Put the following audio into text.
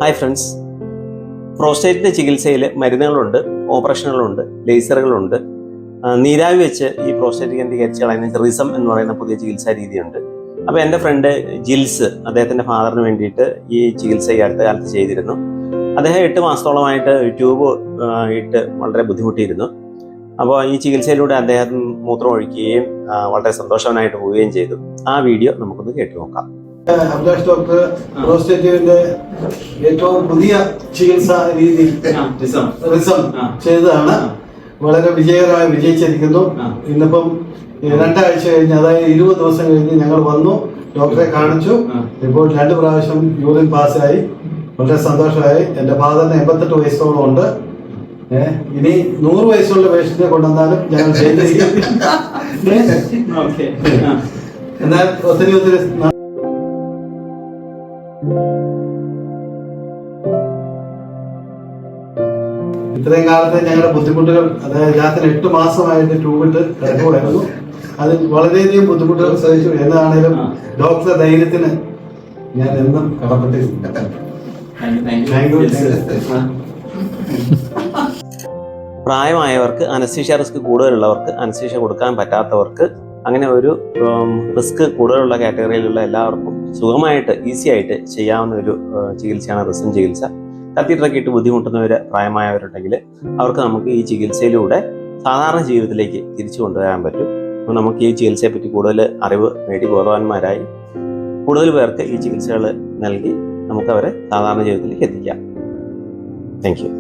Hi friends, പ്രോസ്റ്റേറ്റിൻ്റെ ചികിത്സയിൽ മരുന്നുകളുണ്ട്, ഓപ്പറേഷനുകളുണ്ട്, ലേസറുകളുണ്ട്. നീരാവി വെച്ച് ഈ പ്രോസ്റ്റേറ്റ് ഗ്രന്ഥി കരിച്ച് കളയുന്ന റിസം എന്ന് പറയുന്ന പുതിയ ചികിത്സാ രീതിയുണ്ട്. അപ്പോൾ എൻ്റെ ഫ്രണ്ട് ജിൽസ് അദ്ദേഹത്തിൻ്റെ ഫാദറിന് വേണ്ടിയിട്ട് ഈ ചികിത്സ ഈ അടുത്ത കാലത്ത് ചെയ്തിരുന്നു. അദ്ദേഹം 8 മാസത്തോളമായിട്ട് ട്യൂബ് ഇട്ട് വളരെ ബുദ്ധിമുട്ടിയിരുന്നു. അപ്പോൾ ഈ ചികിത്സയിലൂടെ അദ്ദേഹം മൂത്രം ഒഴിക്കുകയും വളരെ സന്തോഷവാനായിട്ട് പോവുകയും ചെയ്തു. ആ വീഡിയോ നമുക്കൊന്ന് കേട്ടു നോക്കാം. അഭിലാഷ് ഡോക്ടർ പ്രോസ്റ്റേറ്റിന്റെ ഏറ്റവും പുതിയ ചികിത്സാ രീതി റിസം ചെയ്തതാണ്. വളരെ വിജയകരമായി വിജയിച്ചിരിക്കുന്നു. ഇന്നിപ്പം 2 ആഴ്ച കഴിഞ്ഞ്, അതായത് 20 ദിവസം കഴിഞ്ഞ് ഞങ്ങൾ വന്നു, ഡോക്ടറെ കാണിച്ചു. ഇപ്പോൾ 2 പ്രാവശ്യം യൂറിൻ പാസ്സായി. വളരെ സന്തോഷമായി. എൻ്റെ ഫാദറിന് 88 വയസ്സോളം ഉണ്ട്. ഇനി 100 വയസ്സുള്ള പേഷ്യന്റിനെ കൊണ്ടുവന്നാലും ഞങ്ങൾ ചെയ്തിരിക്കും. എന്നാൽ ഒത്തിരി ഇത്രയും കാലത്തെ ഞങ്ങളുടെ ബുദ്ധിമുട്ടുകൾ, അതായത് രാത്രി 8 മാസമായിട്ട് ട്യൂബിട്ട് കിടക്കുമായിരുന്നു. അതിൽ വളരെയധികം ബുദ്ധിമുട്ടുകൾ സഹിച്ചു. എന്നാണേലും ഡോക്ടറെ ധൈര്യത്തിന് ഞാൻ എന്നും കടപ്പെട്ടിട്ടുണ്ട്. പ്രായമായവർക്ക്, അനസ്തീഷ്യ റിസ്ക് കൂടുതലുള്ളവർക്ക്, അനസ്തീഷ്യ കൊടുക്കാൻ പറ്റാത്തവർക്ക്, അങ്ങനെ ഒരു റിസ്ക് കൂടുതലുള്ള കാറ്റഗറിയിലുള്ള എല്ലാവർക്കും സുഖമായിട്ട് ഈസി ആയിട്ട് ചെയ്യാവുന്ന ഒരു ചികിത്സയാണ് റിസം ചികിത്സ. കത്തീഡ്രലൊക്കെ ഇട്ട് ബുദ്ധിമുട്ടുന്നവർ, പ്രായമായവരുണ്ടെങ്കിൽ അവർക്ക് നമുക്ക് ഈ ചികിത്സയിലൂടെ സാധാരണ ജീവിതത്തിലേക്ക് തിരിച്ചു കൊണ്ടുവരാൻ പറ്റും. അപ്പോൾ നമുക്ക് ഈ ചികിത്സയെപ്പറ്റി കൂടുതൽ അറിവ് നേടി ബോധവാന്മാരായി കൂടുതൽ പേർക്ക് ഈ ചികിത്സകൾ നൽകി നമുക്കവരെ സാധാരണ ജീവിതത്തിലേക്ക് എത്തിക്കാം. Thank you.